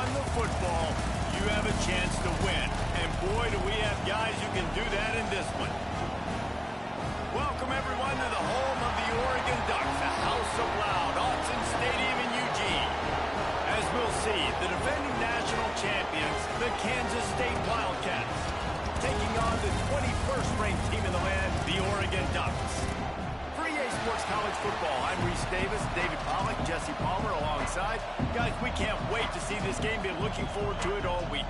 run the football, you have a chance to win. And boy, do we have guys who can do that in this one. Welcome, everyone, to the home of the Oregon Ducks, a house of loud, Autzen Stadium in Eugene. As we'll see, the defending national champions, the Kansas State Wildcats, taking on the 21st ranked team in the land, the Oregon Ducks. For EA Sports College Football, I'm Reese Davis, David Pollack, Jesse Palmer alongside. Guys, we can't wait to see this game. Been looking forward to it all week.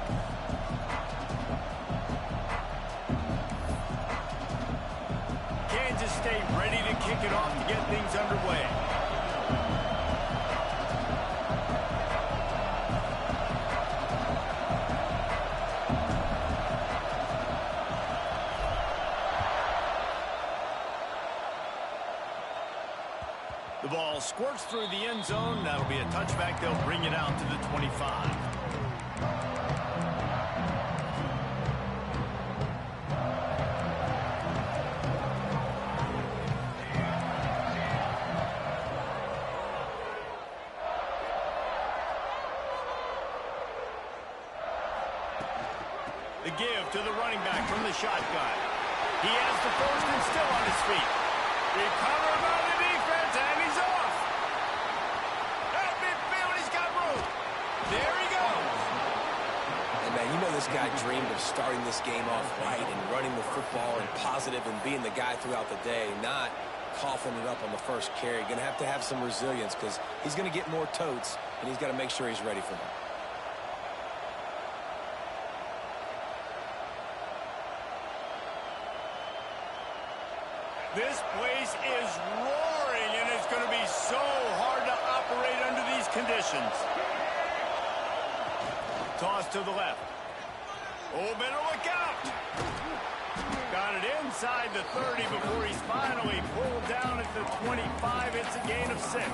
Kansas State ready to kick it off to get things underway. The ball squirts through the end zone. That'll be a touchback. They'll bring it out to the 25. The give to the running back from the shotgun. He has the first and still on his feet. Recovered by the defense, and he's off. At midfield, he's got room. There he goes. And, man, you know this guy dreamed of starting this game off right and running the football and positive and being the guy throughout the day, not coughing it up on the first carry. Going to have some resilience because he's going to get more totes, and he's got to make sure he's ready for them. This place is roaring, and it's going to be so hard to operate under these conditions. Toss to the left. Oh, better look out. Got it inside the 30 before he's finally pulled down at the 25. It's a gain of 6.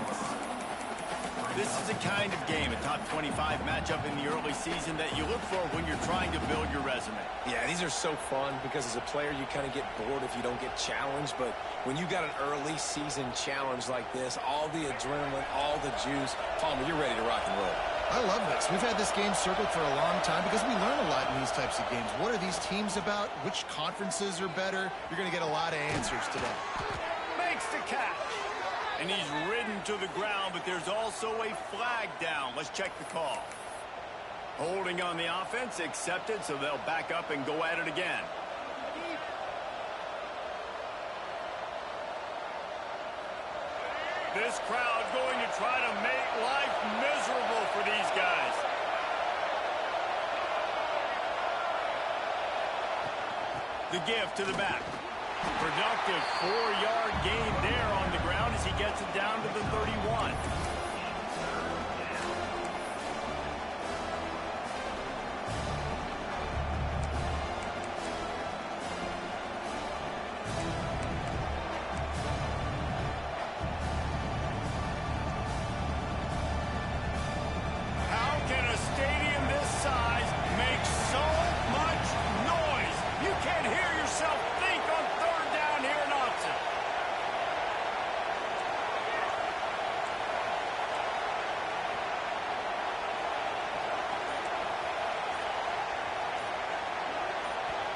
This is the kind of game, a top 25 matchup in the early season, that you look for when you're trying to build your resume. Yeah, these are so fun because as a player, you kind of get bored if you don't get challenged. But when you got an early season challenge like this, all the adrenaline, all the juice, Palmer, you're ready to rock and roll. I love this. We've had this game circled for a long time because we learn a lot in these types of games. What are these teams about? Which conferences are better? You're going to get a lot of answers today. Makes the catch. And he's ridden to the ground, but there's also a flag down. Let's check the call. Holding on the offense, accepted, so they'll back up and go at it again. This crowd going to try to make life miserable for these guys. The give to the back. Productive 4-yard gain there on the ground as he gets it down to the 31. How can a stadium this size make so much noise? You can't hear yourself think on third down here in Autzen.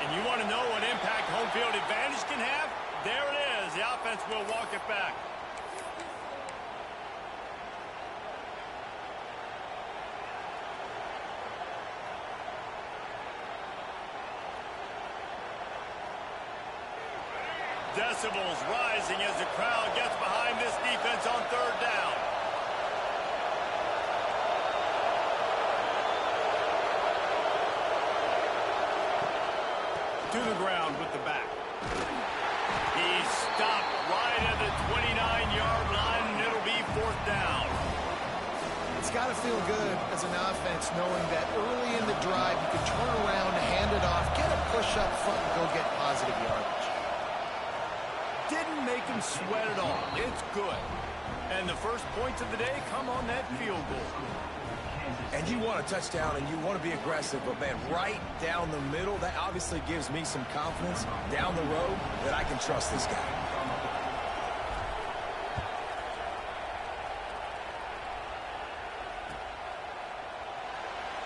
And you want to know what impact home field advantage can have? There it is. The offense will walk it back. Decibels rising as the crowd gets behind this defense on third down. To the ground with the back. He's stopped right at the 29-yard line, and it'll be fourth down. It's got to feel good as an offense knowing that early in the drive you can turn around, hand it off, get a push up front, and go get positive yardage. Didn't make him sweat at all. It's good. And the first points of the day come on that field goal. And you want a touchdown and you want to be aggressive, but, man, right down the middle, that obviously gives me some confidence down the road that I can trust this guy.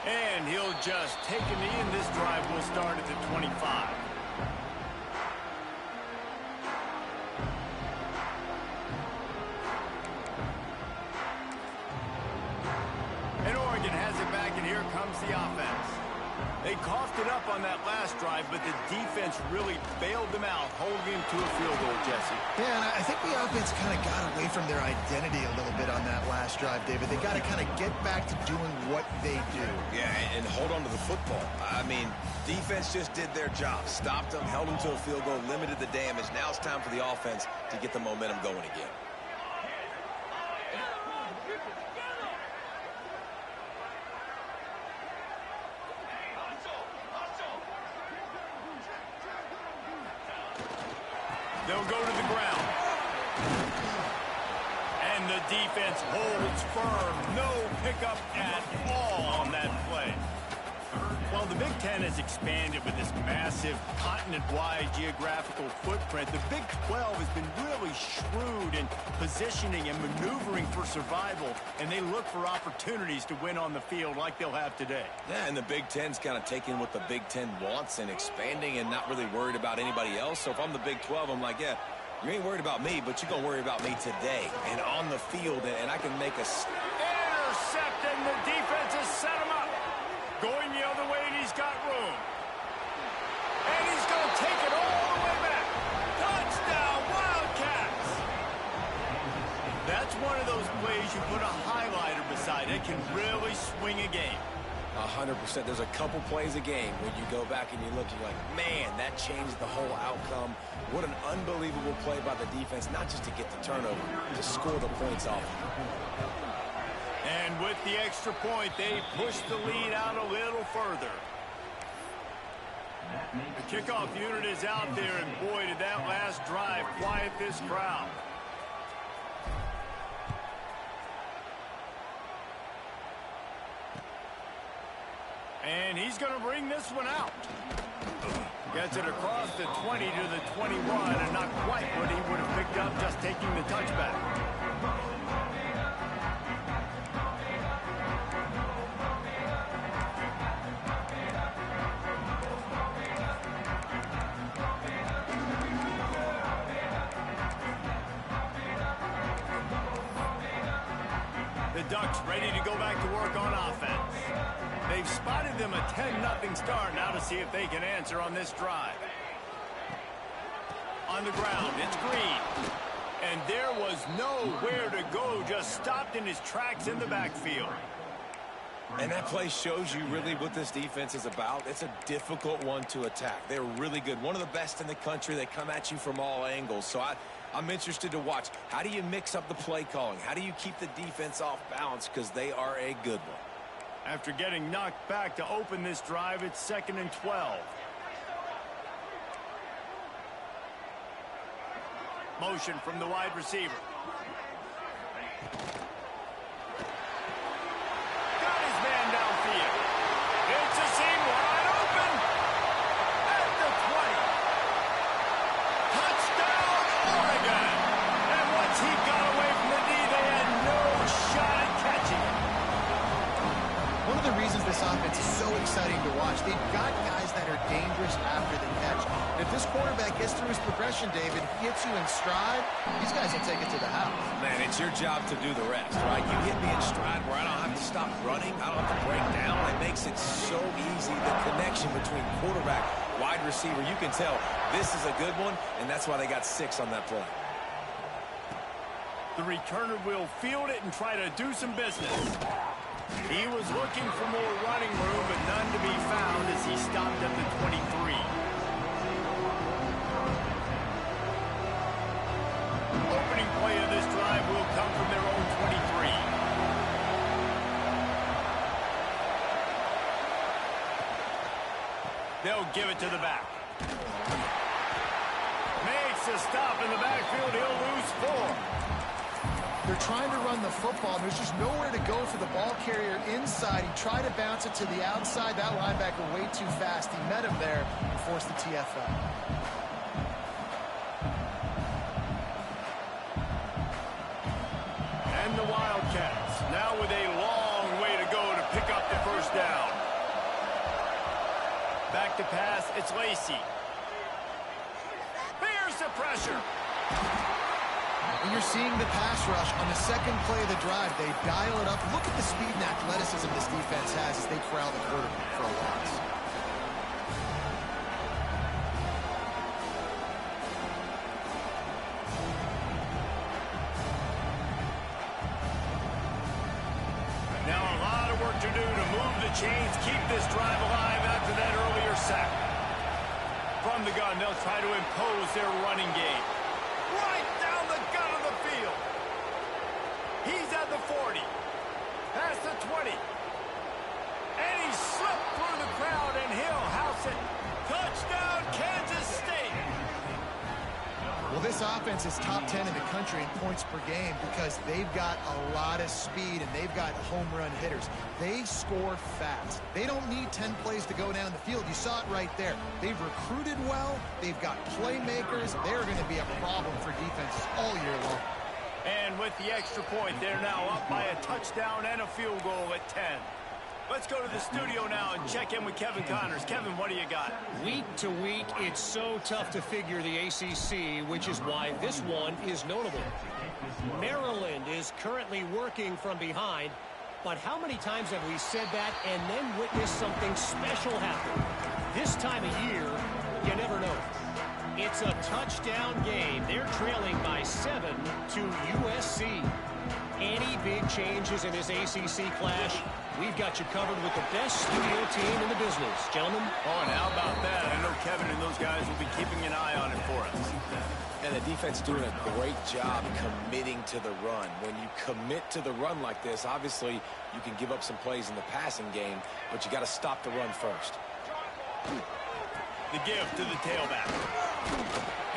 And he'll just take a knee, and this drive will start at the 25. And Oregon has it back, and here comes the offense. They coughed it up on that last drive, but the defense really bailed them out, holding him to a field goal, Jesse. Yeah, and I think the offense kind of got away from their identity a little bit on that last drive, David. They got to kind of get back to doing what they do. Yeah, and hold on to the football. I mean, defense just did their job. Stopped them, held them to a field goal, limited the damage. Now it's time for the offense to get the momentum going again. They'll go to the ground. And the defense holds firm. No pickup at all on that play. Well, the Big Ten has expanded with this massive continent-wide geographical footprint. The Big 12 has been really shrewd in positioning and maneuvering for survival, and they look for opportunities to win on the field like they'll have today. Yeah, and the Big Ten's kind of taking what the Big Ten wants and expanding and not really worried about anybody else. So if I'm the Big 12, I'm like, yeah, you ain't worried about me, but you're going to worry about me today and on the field, and I can make a... Intercept, and the defense has set him up. Going the other way, and he's got room. And he's going to take it all the way back. Touchdown, Wildcats! That's one of those plays you put a highlighter beside. It can really swing a game. 100%. There's a couple plays a game when you go back and you look, you're like, man, that changed the whole outcome. What an unbelievable play by the defense, not just to get the turnover, to score the points off. And with the extra point, they push the lead out a little further. The kickoff unit is out there, and boy, did that last drive quiet this crowd. And he's going to bring this one out. Gets it across the 20 to the 21, and not quite what he would have picked up just taking the touchback. The Ducks ready to go back to work on offense. They've spotted them a 10-0 start. Now to see if they can answer on this drive. On the ground, it's Green. And there was nowhere to go, just stopped in his tracks in the backfield. And that play shows you really what this defense is about. It's a difficult one to attack. They're really good. One of the best in the country. They come at you from all angles. So I'm interested to watch. How do you mix up the play calling? How do you keep the defense off balance? Because they are a good one. After getting knocked back to open this drive, it's 2nd and 12. Motion from the wide receiver. Got his man downfield. It's a seam wide open. At the 20. Touchdown, Oregon. And once he got away from the knee, they had no shot at catching him. One of the reasons this offense is so exciting to watch, they've got guys that are dangerous after the catch. And if this quarterback gets through his progression, David, hits you in stride, these guys will take it to the house. Man, it's your job to do the rest, right? You hit me in stride where I don't have to stop running. I don't have to break down. It makes it so easy. The connection between quarterback, wide receiver, you can tell this is a good one, and that's why they got 6 on that play. The returner will field it and try to do some business. He was looking for more running room, but none to be found as he stopped at the 23. Opening play of this drive will come from their own 23. They'll give it to the back. Makes a stop in the backfield. He'll lose 4. They're trying to run the football, and there's just nowhere to go for the ball carrier inside. He tried to bounce it to the outside. That linebacker way too fast. He met him there and forced the TFL. And the Wildcats now with a long way to go to pick up the first down. it's Lacey. Bears the pressure. And you're seeing the pass rush on the second play of the drive. They dial it up. Look at the speed and athleticism this defense has as they corral the quarterback for a loss. Now a lot of work to do to move the chains, keep this drive alive after that earlier sack. From the gun, they'll try to impose their running game. Right down the gut of the field. He's at the 40. Past the 20. And he slipped through the crowd, and he'll house it. Touchdown, Kansas State. Well, this offense is top 10 in the country in points per game because they've got a lot of speed and they've got home run hitters. They score fast. They don't need 10 plays to go down the field. You saw it right there. They've recruited well. They've got playmakers. They're going to be a problem for defenses all year long. And with the extra point, they're now up by a touchdown and a field goal at 10. Let's go to the studio now and check in with Kevin Connors. Kevin, what do you got? Week to week, it's so tough to figure the ACC, which is why this one is notable. Maryland is currently working from behind, but how many times have we said that and then witnessed something special happen? This time of year, you never know. It's a touchdown game. They're trailing by 7 to USC. Any big changes in this ACC clash, we've got you covered with the best studio team in the business. Gentlemen? Oh, and how about that? I know Kevin and those guys will be keeping an eye on it for us. And the defense doing a great job committing to the run. When you commit to the run like this, obviously you can give up some plays in the passing game, but you got to stop the run first. The give to the tailback.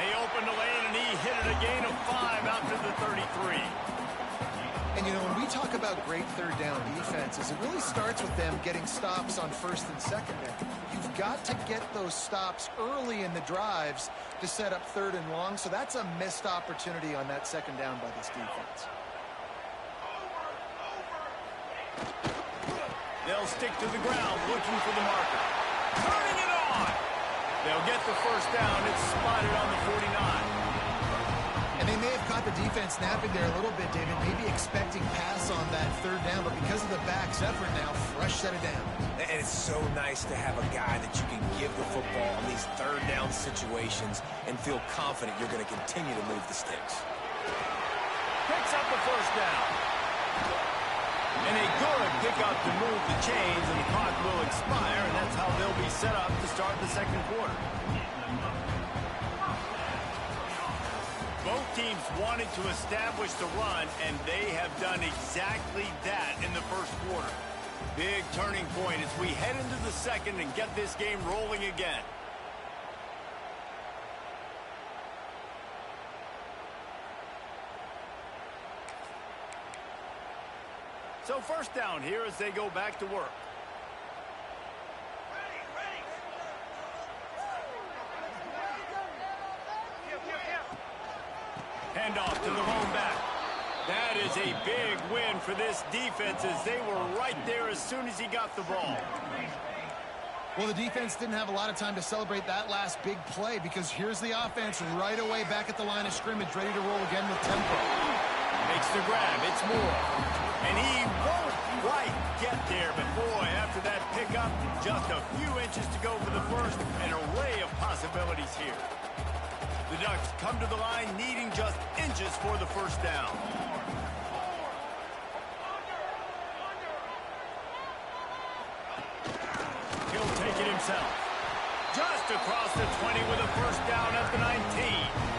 They opened the lane, and he hit it a gain of 5 out to the 33. And, you know, when we talk about great third down defenses, it really starts with them getting stops on first and second down. You've got to get those stops early in the drives to set up third and long, so that's a missed opportunity on that second down by this defense. They'll stick to the ground, looking for the marker. Turning it on! They'll get the first down. It's spotted on the 49. And they may have caught the defense napping there a little bit, David, maybe expecting pass on that third down, but because of the back's effort now, fresh set of down. And it's so nice to have a guy that you can give the football in these third down situations and feel confident you're going to continue to move the sticks. Picks up the first down. And a good pickup to move the chains, and the clock will expire, and that's how they'll be set up to start the second quarter. Both teams wanted to establish the run, and they have done exactly that in the first quarter. Big turning point as we head into the second and get this game rolling again. So first down here as they go back to work. Handoff to the lone back. That is a big win for this defense as they were right there as soon as he got the ball. Well, the defense didn't have a lot of time to celebrate that last big play because here's the offense right away back at the line of scrimmage, ready to roll again with tempo. Makes the grab. It's Moore. And he won't quite get there, but boy, after that pickup, just a few inches to go for the first, an array of possibilities here. The Ducks come to the line needing just inches for the first down. He'll take it himself. Just across the 20 with a first down at the 19.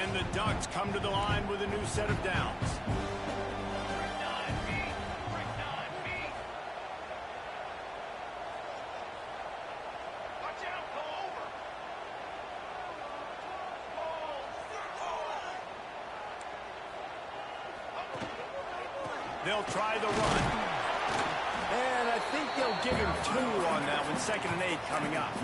And the Ducks come to the line with a new set of downs. They'll try the run. And I think they'll give him 2 on that one. 2nd and 8 coming up.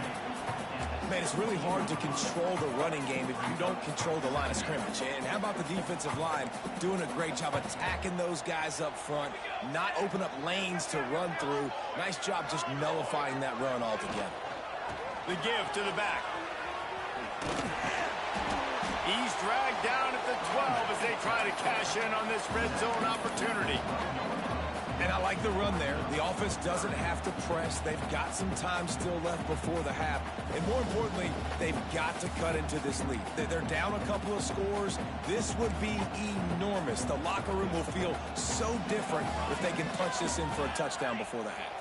Man, it's really hard to control the running game if you don't control the line of scrimmage. And how about the defensive line doing a great job attacking those guys up front, not open up lanes to run through. Nice job just nullifying that run altogether. The give to the back. He's dragged down at the 12 as they try to cash in on this red zone opportunity. And I like the run there. The offense doesn't have to press. They've got some time still left before the half. And more importantly, they've got to cut into this lead. They're down a couple of scores. This would be enormous. The locker room will feel so different if they can punch this in for a touchdown before the half.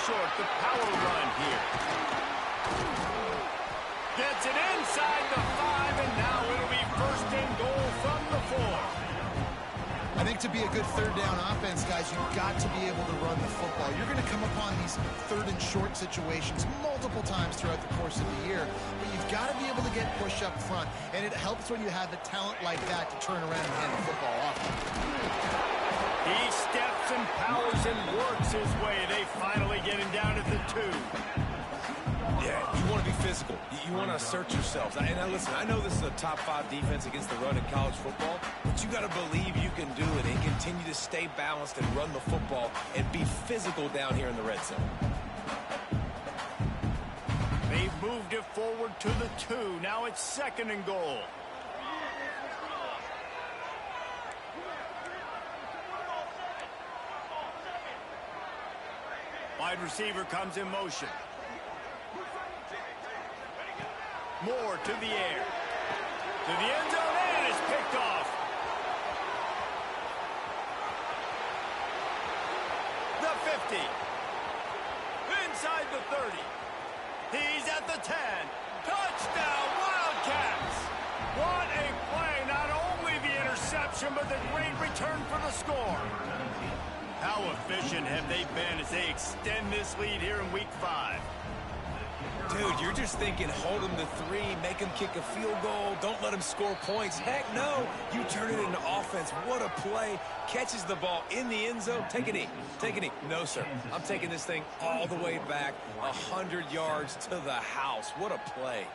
Short, the power run here. Gets it inside the 5, and now it'll be first and goal from the 4. I think to be a good third down offense, guys, you've got to be able to run the football. You're going to come upon these third and short situations multiple times throughout the course of the year, but you've got to be able to get push up front, and it helps when you have a talent like that to turn around and hand the football off. He steps and powers and works his way. They finally get him down at the 2. Yeah, you want to be physical. You want to assert yourselves. And now listen, I know this is a top 5 defense against the run in college football, but you got to believe you can do it and continue to stay balanced and run the football and be physical down here in the red zone. They've moved it forward to the 2. Now it's second and goal. Wide receiver comes in motion. Moore to the air. To the end zone, and it's picked off. The 50. Inside the 30. He's at the 10. Touchdown, Wildcats. What a play. Not only the interception, but the great return for the score. How efficient have they been as they extend this lead here in Week 5? Dude, you're just thinking hold them to 3, make them kick a field goal, don't let them score points. Heck no, you turn it into offense. What a play. Catches the ball in the end zone. Take a knee. Take a knee. No, sir. I'm taking this thing all the way back 100 yards to the house. What a play.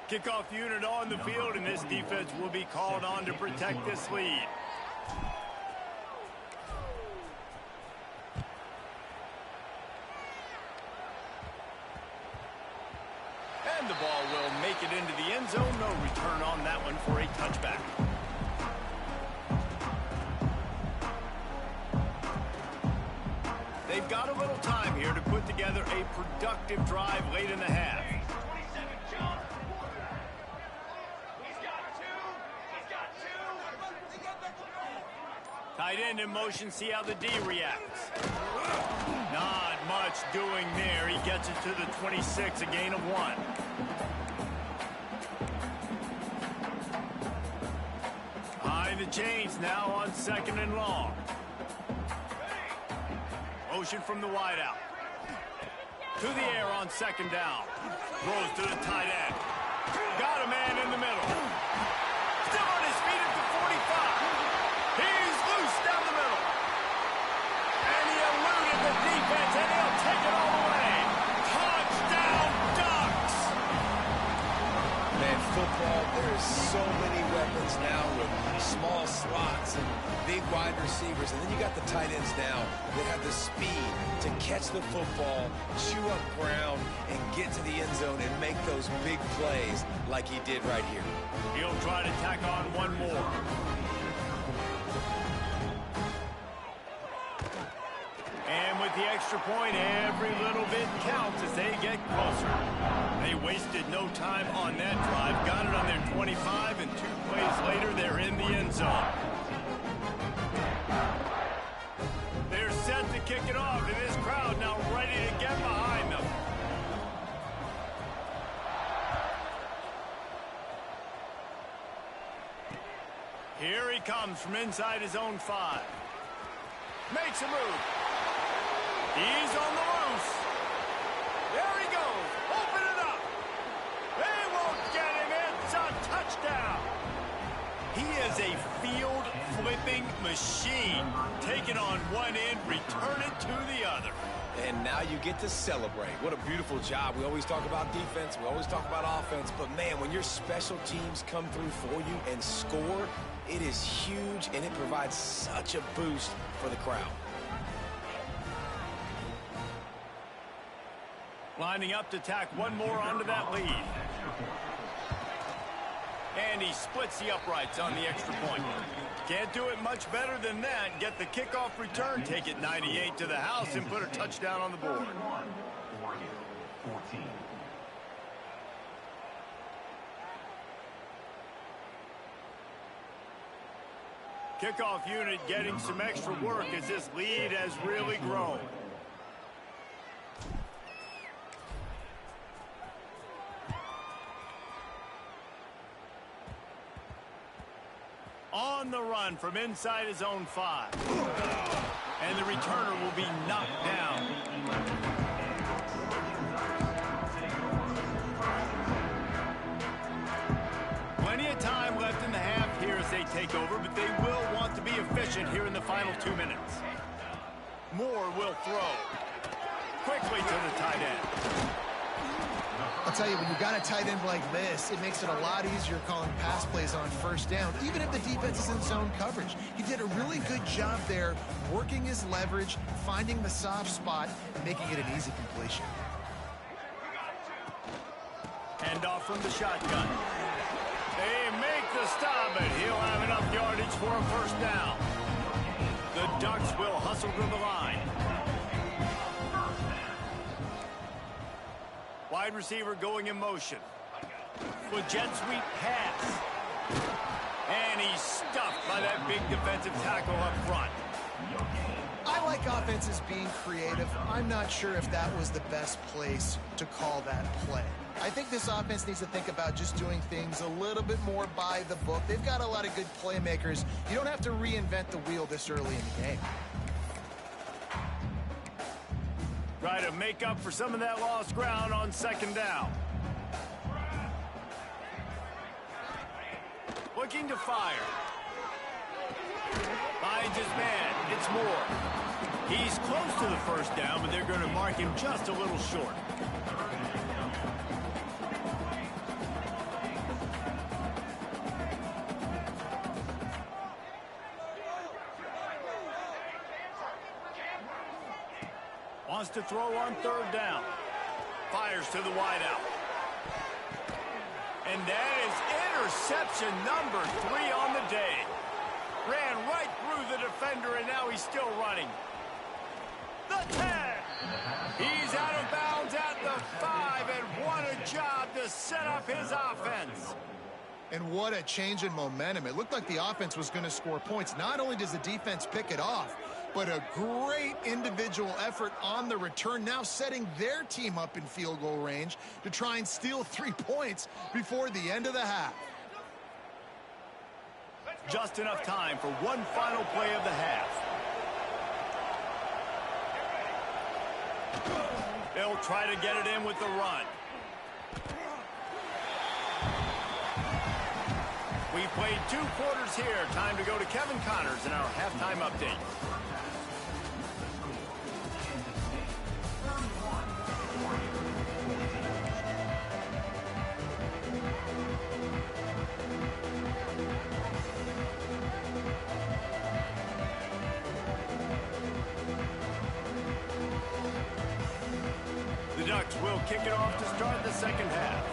Kickoff unit on the field, and this defense will be called on to protect this lead. And the ball will make it into the end zone. No return on that one for a touchback. They've got a little time here to put together a productive drive late in the half. Tight end in motion, see how the D reacts. Not much doing there. He gets it to the 26, a gain of 1. Behind the chains now on second and long. Motion from the wideout. To the air on second down. Throws to the tight end. Got a man in the middle. Still on his feet at the 45. He's loose down the middle. And he eluded the defense, and he'll take it all the way. Touchdown, Ducks! Man, football, there's so many weapons now with small slots and big wide receivers. And then you got the tight ends now that have the speed to catch the football, chew up ground, and get to the end zone and make those big plays like he did right here. He'll try to tack on one more. And with the extra point, every little bit counts as they get closer. They wasted no time on that drive. Got it on their 25, and 2 plays later, they're in the end zone. They're set to kick it off, and this crowd now ready to get behind them. Here he he comes from inside his own 5. Makes a move. He's on the loose. There he goes. Open it up. They won't get him. It's a touchdown. He is a field-flipping machine. Taking on one end, return it to the other. And now you get to celebrate. What a beautiful job. We always talk about defense. We always talk about offense. But, man, when your special teams come through for you and score, it is huge, and it provides such a boost for the crowd. Lining up to tack one more onto that lead. And he splits the uprights on the extra point. Can't do it much better than that. Get the kickoff return, take it 98 to the house, and put a touchdown on the board. Kickoff unit getting some extra work as this lead has really grown. On the run from inside his own 5. And the returner will be knocked down. Plenty of time left in the half here as they take over, but they will want to be efficient here in the final 2 minutes. Moore will throw. Quickly to the tight end. I'll tell you, when you got a tight end like this, it makes it a lot easier calling pass plays on first down, even if the defense is in zone coverage. He did a really good job there, working his leverage, finding the soft spot, and making it an easy completion. Hand off from the shotgun. They make the stop, but he'll have enough yardage for a first down. The Ducks will hustle to the line. Wide receiver going in motion. With jet sweep pass. And he's stuffed by that big defensive tackle up front. I like offenses being creative. I'm not sure if that was the best place to call that play. I think this offense needs to think about just doing things a little bit more by the book. They've got a lot of good playmakers. You don't have to reinvent the wheel this early in the game. Try to make up for some of that lost ground on second down. Looking to fire. Finds his man. It's Moore. He's close to the first down, but they're going to mark him just a little short. Wants to throw on third down. Fires to the wideout. And that is interception number 3 on the day. Ran right through the defender, and now he's still running. The 10. He's out of bounds at the 5, and what a job to set up his offense. And what a change in momentum. It looked like the offense was going to score points. Not only does the defense pick it off, but a great individual effort on the return, now setting their team up in field goal range to try and steal 3 points before the end of the half. Just enough time for one final play of the half. They'll try to get it in with the run. We've played 2 quarters here. Time to go to Kevin Connors in our halftime update. The Ducks will kick it off to start the second half.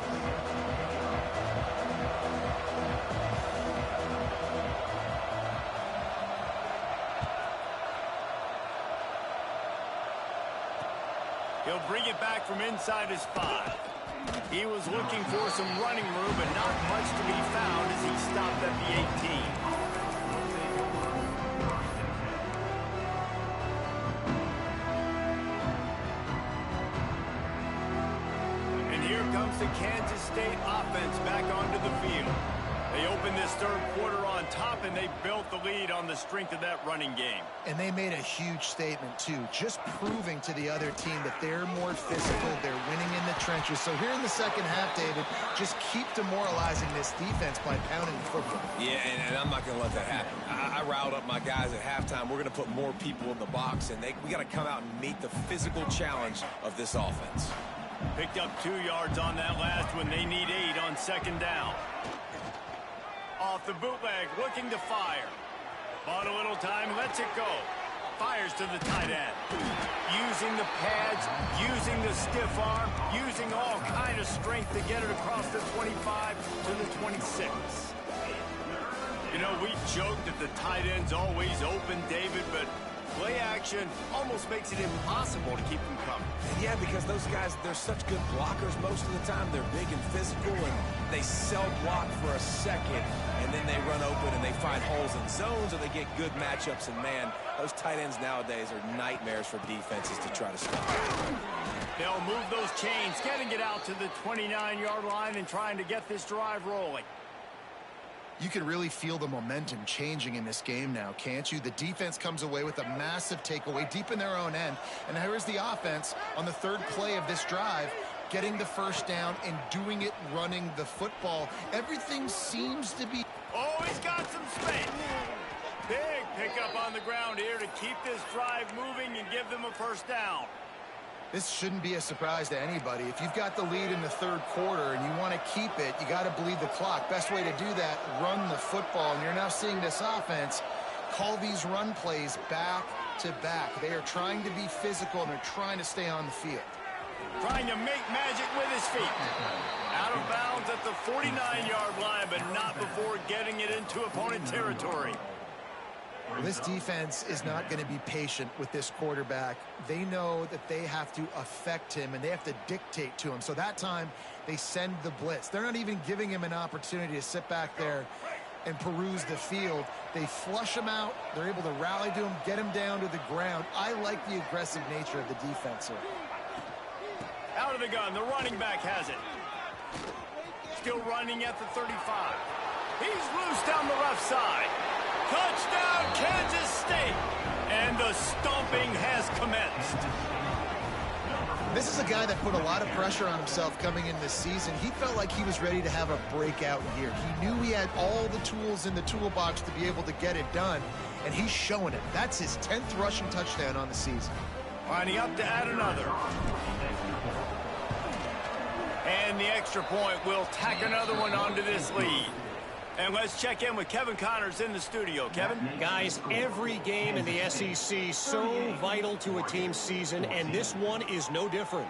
He'll bring it back from inside his 5. He was looking for some running room, but not much to be found as he stopped at the 18. And here comes the Kansas State offense back onto the field. They opened this third quarter on top, and they built the lead on the strength of that running game. And they made a huge statement, too, just proving to the other team that they're more physical, they're winning in the trenches. So here in the second half, David, just keep demoralizing this defense by pounding the football. Yeah, and I'm not going to let that happen. I riled up my guys at halftime. We're going to put more people in the box, and we got to come out and meet the physical challenge of this offense. Picked up 2 yards on that last one. They need 8 on second down. Off the bootleg, looking to fire. Bought a little time, lets it go. Fires to the tight end. Using the pads, using the stiff arm, using all kind of strength to get it across the 25 to the 26. You know, we joked that the tight end's always open, David, but play action almost makes it impossible to keep them coming. Yeah, because those guys, they're such good blockers most of the time. They're big and physical, and they sell block for a second, and then they run open and they find holes in zones, or they get good matchups. And, man, those tight ends nowadays are nightmares for defenses to try to stop. They'll move those chains, getting it out to the 29-yard line and trying to get this drive rolling. You can really feel the momentum changing in this game now, can't you? The defense comes away with a massive takeaway deep in their own end. And here's the offense on the third play of this drive, getting the first down and doing it running the football. Everything seems to be... Oh, he's got some space. Big pickup on the ground here to keep this drive moving and give them a first down. This shouldn't be a surprise to anybody. If you've got the lead in the third quarter and you want to keep it, you got to bleed the clock. Best way to do that, run the football. And you're now seeing this offense call these run plays back to back. They are trying to be physical, and they're trying to stay on the field. Trying to make magic with his feet. Out of bounds at the 49-yard line, but not before getting it into opponent territory. Well, this defense is not going to be patient with this quarterback. They know that they have to affect him, and they have to dictate to him. So that time, they send the blitz. They're not even giving him an opportunity to sit back there and peruse the field. They flush him out. They're able to rally to him, get him down to the ground. I like the aggressive nature of the defense here. Out of the gun, the running back has it. Still running at the 35. He's loose down the left side. Touchdown, Kansas State. And the stomping has commenced. This is a guy that put a lot of pressure on himself coming in this season. He felt like he was ready to have a breakout year. He knew he had all the tools in the toolbox to be able to get it done, and he's showing it. That's his 10th rushing touchdown on the season. Lining up to add another. And the extra point will tack another one onto this lead. And let's check in with Kevin Connors in the studio. Kevin? Guys, every game in the SEC so vital to a team's season, and this one is no different.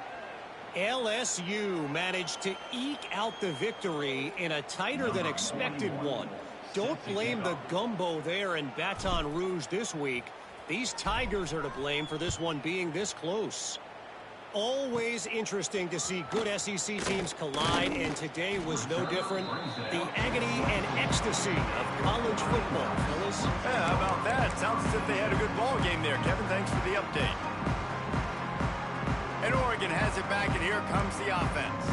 LSU managed to eke out the victory in a tighter than expected one. Don't blame the gumbo there in Baton Rouge this week. These Tigers are to blame for this one being this close. Always interesting to see good SEC teams collide, and today was no different. The agony and ecstasy of college football, fellas. Yeah, how about that? Sounds as if they had a good ball game there. Kevin, thanks for the update. And Oregon has it back, and here comes the offense.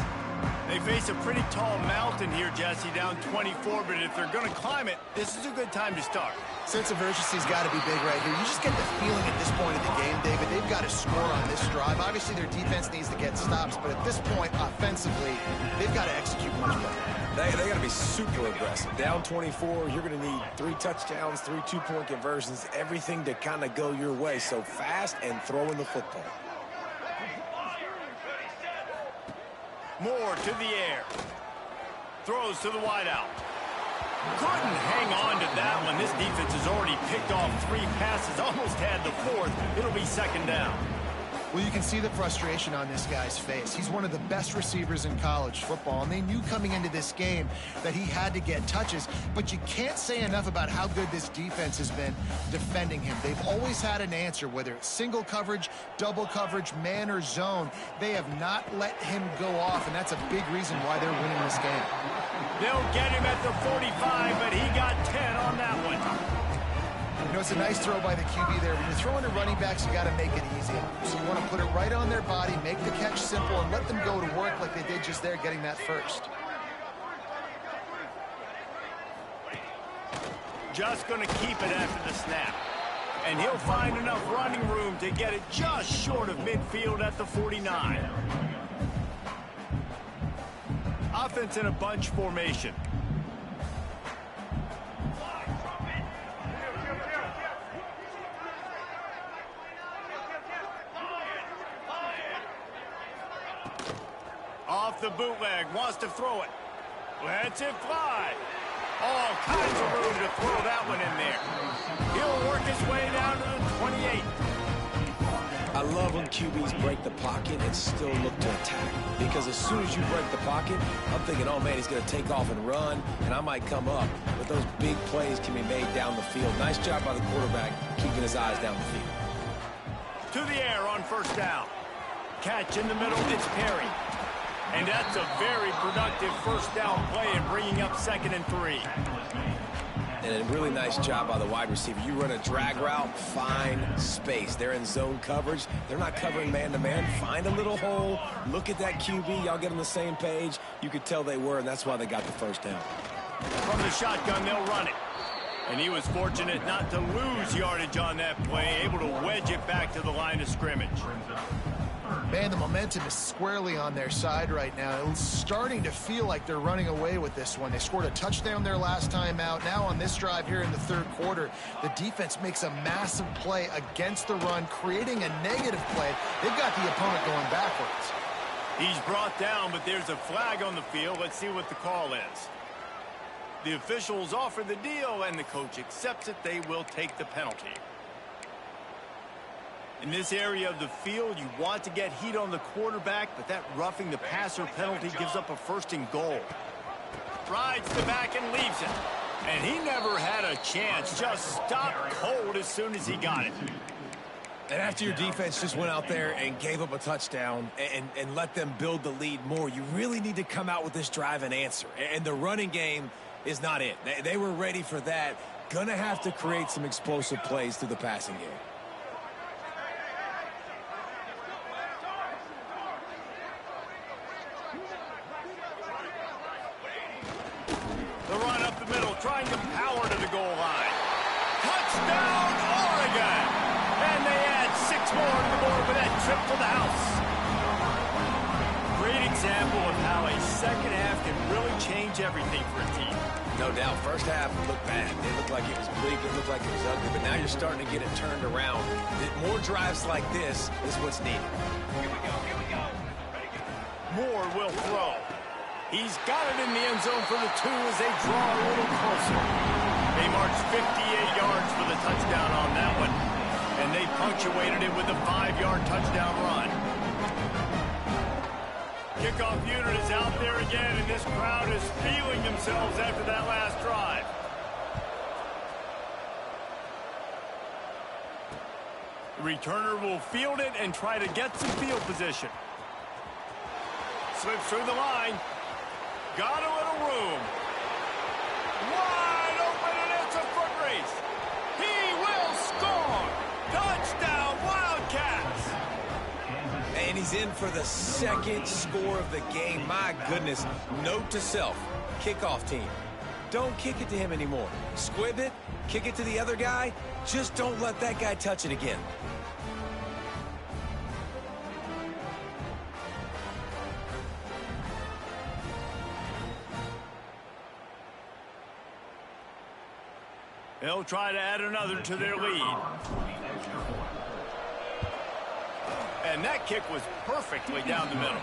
They face a pretty tall mountain here, Jesse, down 24, but if they're going to climb it, this is a good time to start. Sense of urgency's got to be big right here. You just get the feeling at this point of the game, David, they've got to score on this drive. Obviously, their defense needs to get stops, but at this point, offensively, they've got to execute much better. They got to be super aggressive. Down 24, you're going to need 3 touchdowns, 3 two-point conversions, everything to kind of go your way. So fast and throwing the football. Moore to the air. Throws to the wideout. Couldn't hang on to that one. This defense has already picked off 3 passes, almost had the 4th. It'll be second down. Well, you can see the frustration on this guy's face. He's one of the best receivers in college football, and they knew coming into this game that he had to get touches, but you can't say enough about how good this defense has been defending him. They've always had an answer, whether it's single coverage, double coverage, man or zone. They have not let him go off, and that's a big reason why they're winning this game. They'll get him at the 45, but he got 10 on that one. You know, it's a nice throw by the QB there. When you're throwing to running backs, you got to make it easy. So you want to put it right on their body, make the catch simple, and let them go to work like they did just there, getting that first. just going to keep it after the snap. And he'll find enough running room to get it just short of midfield at the 49. Offense in a bunch formation. Off the bootleg, wants to throw it. Lets it fly. All kinds of room to throw that one in there. He'll work his way down to the 28. I love when QBs break the pocket and still look to attack. Because as soon as you break the pocket, I'm thinking, oh man, he's going to take off and run, and I might come up. But those big plays can be made down the field. Nice job by the quarterback keeping his eyes down the field. To the air on first down. Catch in the middle, it's Perry. And that's a very productive first down play in bringing up 2nd and 3. And a really nice job by the wide receiver. You run a drag route, find space. They're in zone coverage. They're not covering man-to-man. Find a little hole. Look at that QB. Y'all get on the same page. You could tell they were, and that's why they got the first down. From the shotgun, they'll run it. And he was fortunate not to lose yardage on that play, able to wedge it back to the line of scrimmage. Man, the momentum is squarely on their side right now. It's starting to feel like they're running away with this one. They scored a touchdown their last time out. Now on this drive here in the 3rd quarter, the defense makes a massive play against the run, creating a negative play. They've got the opponent going backwards. He's brought down, but there's a flag on the field. Let's see what the call is. The officials offer the deal, and the coach accepts it. They will take the penalty. In this area of the field, you want to get heat on the quarterback, but that roughing the passer penalty gives up a 1st and goal. Rides the back and leaves it. And he never had a chance. Just stopped cold as soon as he got it. And after your defense just went out there and gave up a touchdown and let them build the lead more, you really need to come out with this drive and answer. And the running game is not it. They were ready for that. Gonna have to create some explosive plays through the passing game. Trying to power to the goal line. Touchdown, Oregon! And they add 6 more to the board with that trip to the house. Great example of how a second half can really change everything for a team. No doubt. First half looked bad. It looked like it was bleak. It looked like it was ugly. But now you're starting to get it turned around. More drives like this is what's needed. Here we go. Moore will throw. He's got it in the end zone for the 2 as they draw a little closer. They marched 58 yards for the touchdown on that one. And they punctuated it with a 5-yard touchdown run. Kickoff unit is out there again, and this crowd is feeling themselves after that last drive. The returner will field it and try to get some field position. Slips through the line. Got a little room. Wide open, and it's a foot race. He will score. Touchdown, Wildcats. And he's in for the 2nd score of the game. My goodness. Note to self, kickoff team. Don't kick it to him anymore. Squib it, kick it to the other guy. Just don't let that guy touch it again. They'll try to add another to their lead. And that kick was perfectly down the middle.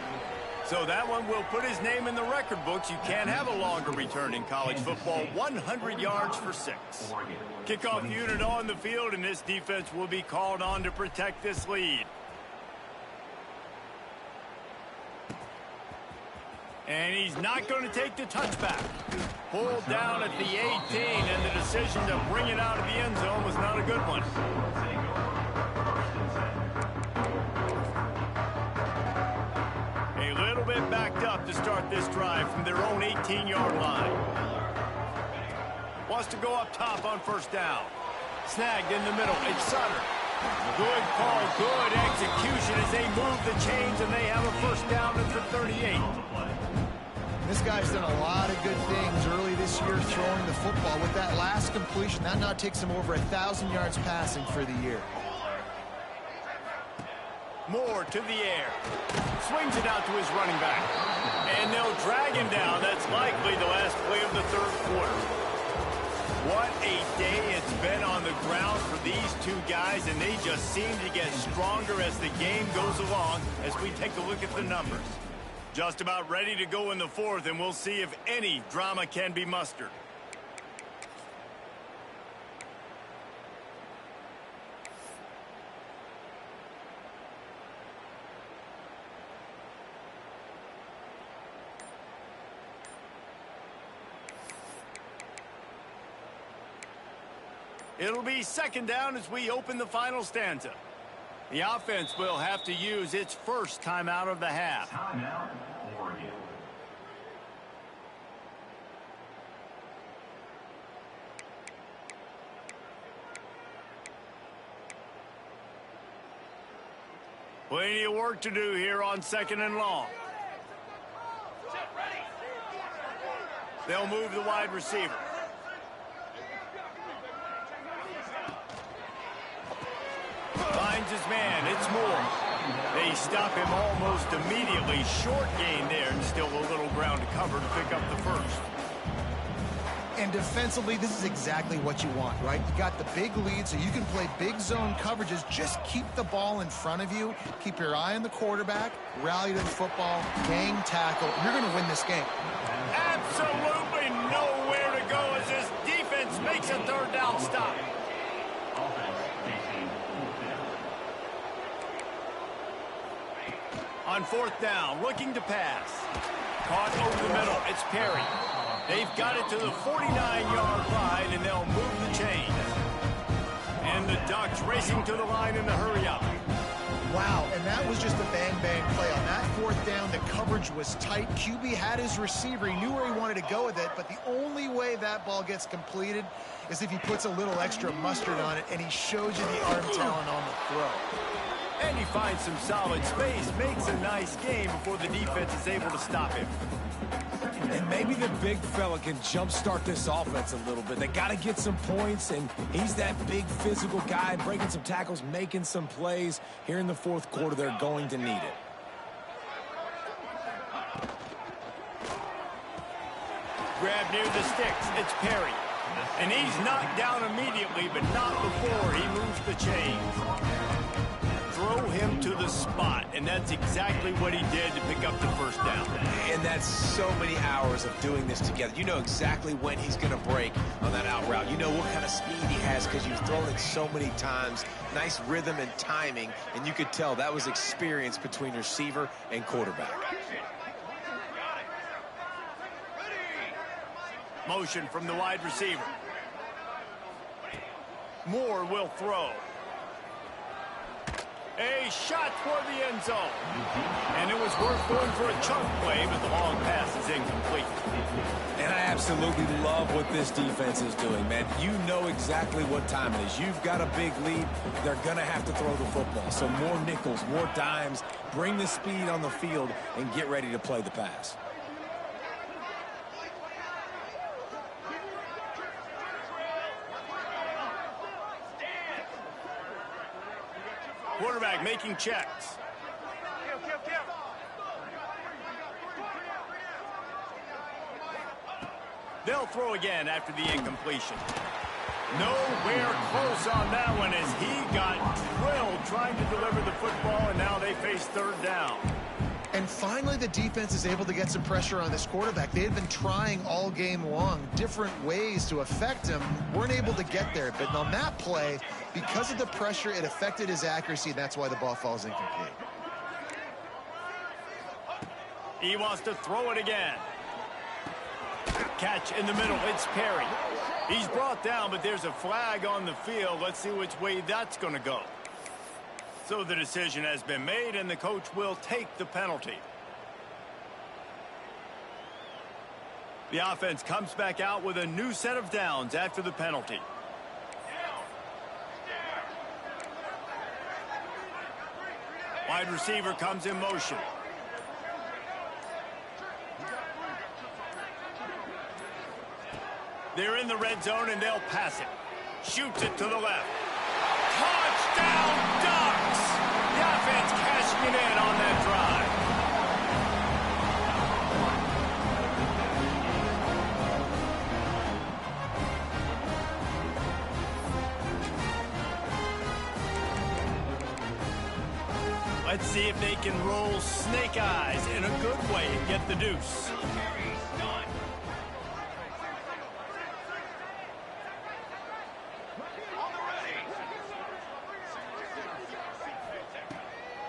So that one will put his name in the record books. You can't have a longer return in college football. 100 yards for 6. Kickoff unit on the field, and this defense will be called on to protect this lead. And he's not going to take the touchback. Pulled down at the 18, and the decision to bring it out of the end zone was not a good one. A little bit backed up to start this drive from their own 18-yard line. Wants to go up top on first down. Snagged in the middle. It's Sutter. Good call, good execution as they move the chains, and they have a first down at the 38. This guy's done a lot of good things early this year throwing the football. With that last completion, that now takes him over 1,000 yards passing for the year. Moore to the air. Swings it out to his running back. And they'll drag him down. That's likely the last play of the third quarter. What a day it's been on the ground for these two guys, and they just seem to get stronger as the game goes along as we take a look at the numbers. Just about ready to go in the fourth, and we'll see if any drama can be mustered. It'll be second down as we open the final stanza. The offense will have to use its first timeout of the half. Timeout, Oregon. Plenty of work to do here on second and long. They'll move the wide receiver. Finds his man. It's Moore. They stop him almost immediately. Short gain there, and still a little ground to cover to pick up the first. And defensively, this is exactly what you want, right? You got the big lead, so you can play big zone coverages. Just keep the ball in front of you. Keep your eye on the quarterback. Rally to the football. Gang tackle. You're going to win this game. Absolutely nowhere to go as this defense makes a third down stop. On fourth down, looking to pass. Caught over the middle. It's Perry. They've got it to the 49-yard line, and they'll move the chains. And the Ducks racing to the line in the hurry-up. Wow, and that was just a bang-bang play. On that fourth down, the coverage was tight. QB had his receiver. He knew where he wanted to go with it, but the only way that ball gets completed is if he puts a little extra mustard on it, and he shows you the arm talent on the throw. And he finds some solid space, makes a nice game before the defense is able to stop him. And maybe the big fella can jumpstart this offense a little bit. They got to get some points, and he's that big physical guy, breaking some tackles, making some plays. Here in the fourth quarter, they're going to need it. Grab near the sticks. It's Perry. And he's knocked down immediately, but not before he moves the chains. Throw him to the spot, and that's exactly what he did to pick up the first down. And that's so many hours of doing this together. You know exactly when he's going to break on that out route. You know what kind of speed he has because you've thrown it so many times. Nice rhythm and timing, and you could tell that was experience between receiver and quarterback. Motion from the wide receiver. Moore will throw. A shot toward the end zone. And it was worth going for a chunk play, but the long pass is incomplete. And I absolutely love what this defense is doing, man. You know exactly what time it is. You've got a big lead. They're going to have to throw the football. So more nickels, more dimes. Bring the speed on the field and get ready to play the pass. Quarterback making checks. They'll throw again after the incompletion. Nowhere close on that one as he got drilled trying to deliver the football, and now they face third down. And finally, the defense is able to get some pressure on this quarterback. They had been trying all game long different ways to affect him. Weren't able to get there. But on that play, because of the pressure, it affected his accuracy, and that's why the ball falls incomplete. He wants to throw it again. Catch in the middle. It's Perry. He's brought down, but there's a flag on the field. Let's see which way that's going to go. So the decision has been made, and the coach will take the penalty. The offense comes back out with a new set of downs after the penalty. Wide receiver comes in motion. They're in the red zone, and they'll pass it. Shoots it to the left. Touchdown, Ducks! The offense cashing it in on that drive. Let's see if they can roll snake eyes in a good way and get the deuce.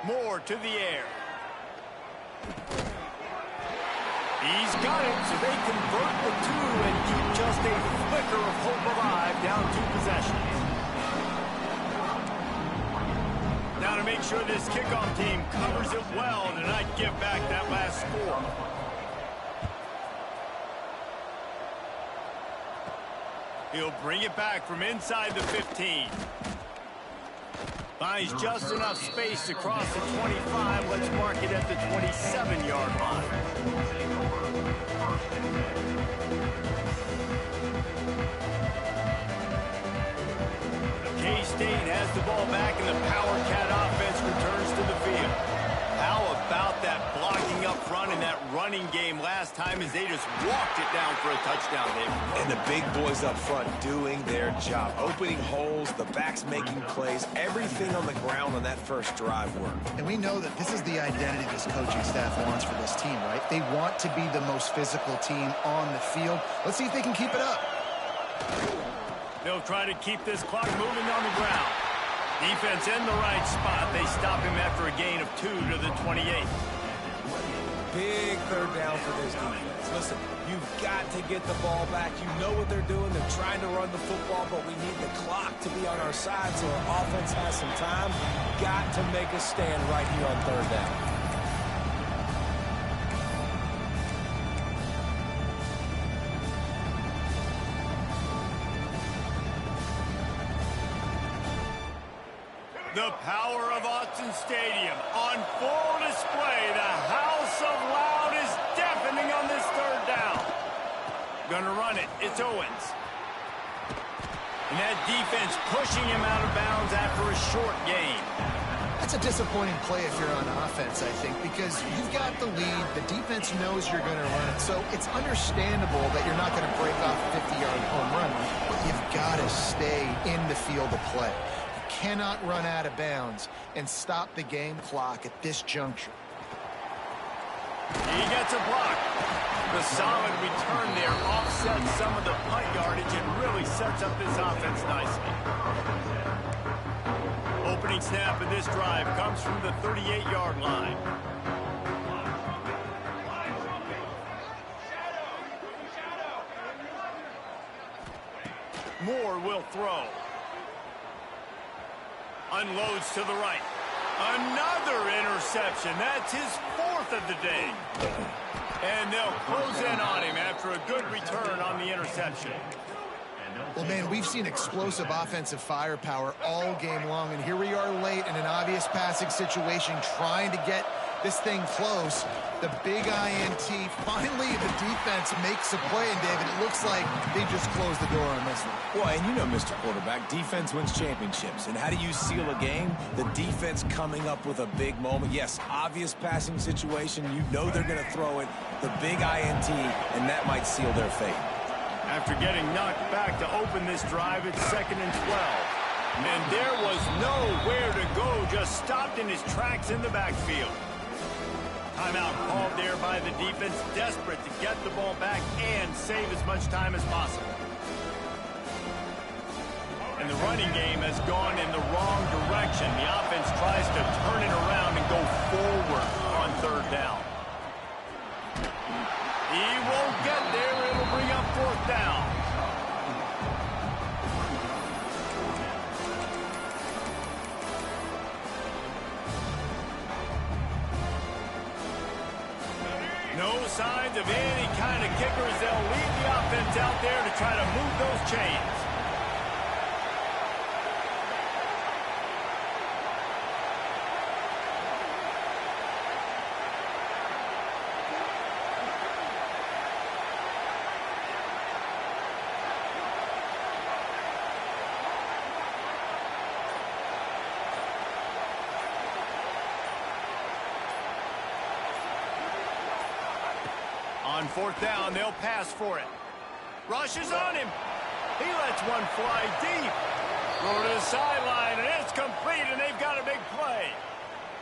Moore to the air. He's got it, so they convert the two and keep just a flicker of hope alive, down 2 possessions. Now to make sure this kickoff team covers it well to not give back that last score. He'll bring it back from inside the 15. Finds just enough space to cross the 25. Let's mark it at the 27-yard line. K-State has the ball back, and the Power Cat offense returns to the field. How about that blocking up front and that running game last time as they just walked it down for a touchdown, David? And the big boys up front doing their job. Opening holes, the backs making plays, everything on the ground on that first drive worked. And we know that this is the identity this coaching staff wants for this team, right? They want to be the most physical team on the field. Let's see if they can keep it up. They'll try to keep this clock moving on the ground. Defense in the right spot. They stop him after a gain of 2 to the 28. Big third down for this defense. Listen, you've got to get the ball back. You know what they're doing. They're trying to run the football, but we need the clock to be on our side so our offense has some time. Got to make a stand right here on third down. The power of Autzen Stadium on full display. The house of loud is deafening on this third down. Gonna run it. It's Owens. And that defense pushing him out of bounds after a short gain. That's a disappointing play if you're on offense, I think, because you've got the lead. The defense knows you're going to run it. So it's understandable that you're not going to break off a 50-yard home run, but you've got to stay in the field of play. Cannot run out of bounds and stop the game clock at this juncture. He gets a block. The solid return there offsets some of the punt yardage and really sets up this offense nicely. Opening snap of this drive comes from the 38-yard line. Moore will throw. Unloads to the right. Another interception. That's his 4th of the day. And they'll close in on him after a good return on the interception. Well, man, we've seen explosive offensive firepower all game long, and here we are late in an obvious passing situation trying to get this thing close. The big INT. Finally, the defense makes a play, and David, it looks like they just closed the door on this one. Well, and you know, Mr. Quarterback, defense wins championships. And how do you seal a game? The defense coming up with a big moment. Yes, obvious passing situation. You know they're going to throw it. The big INT, and that might seal their fate. After getting knocked back to open this drive, it's 2nd and 12. And there was nowhere to go, just stopped in his tracks in the backfield. Timeout called there by the defense, desperate to get the ball back and save as much time as possible. And the running game has gone in the wrong direction. The offense tries to turn it around and go forward on third down. He won't get there. It'll bring up 4th down. No signs of any kind of kickers. They'll lead the offense out there to try to move those chains. On fourth down, they'll pass for it. Rushes on him. He lets one fly deep. Throw to the sideline, and it's complete, and they've got a big play.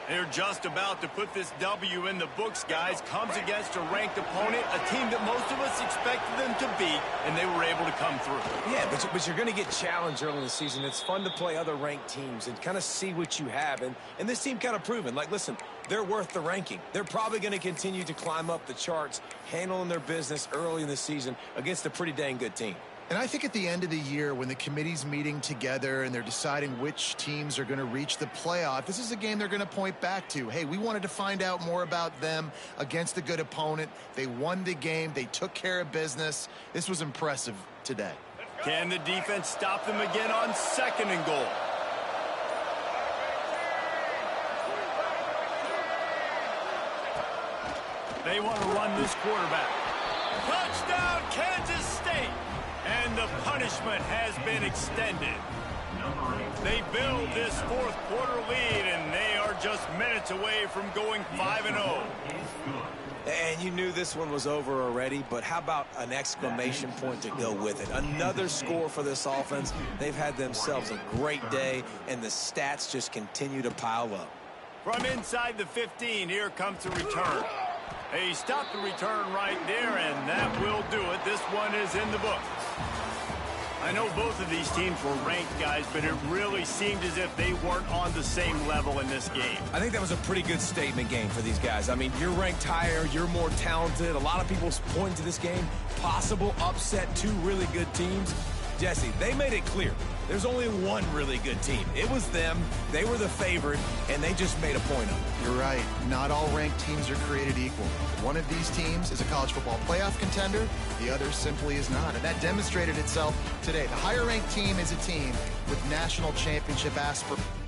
They're just about to put this W in the books, guys. Comes against a ranked opponent, a team that most of us expected them to beat, and they were able to come through. Yeah, but you're going to get challenged early in the season. It's fun to play other ranked teams and kind of see what you have. And this team kind of proven, like, listen, they're worth the ranking. They're probably going to continue to climb up the charts, handling their business early in the season against a pretty dang good team. And I think at the end of the year, when the committee's meeting together and they're deciding which teams are going to reach the playoff, this is a game they're going to point back to. Hey, we wanted to find out more about them against a good opponent. They won the game. They took care of business. This was impressive today. Can the defense stop them again on 2nd and goal? They want to run this quarterback. Touchdown, Kansas State! And the punishment has been extended. They build this fourth quarter lead, and they are just minutes away from going 5-0. And you knew this one was over already, but how about an exclamation point to go with it? Another score for this offense. They've had themselves a great day, and the stats just continue to pile up. From inside the 15, here comes the return. He stopped the return right there, and that will do it. This one is in the books. I know both of these teams were ranked, guys, but it really seemed as if they weren't on the same level in this game. I think that was a pretty good statement game for these guys. I mean, you're ranked higher, you're more talented. A lot of people point to this game, possible upset, 2 really good teams. Jesse, they made it clear. There's only one really good team. It was them. They were the favorite, and they just made a point of it. You're right. Not all ranked teams are created equal. One of these teams is a college football playoff contender. The other simply is not. And that demonstrated itself today. The higher ranked team is a team with national championship aspirations.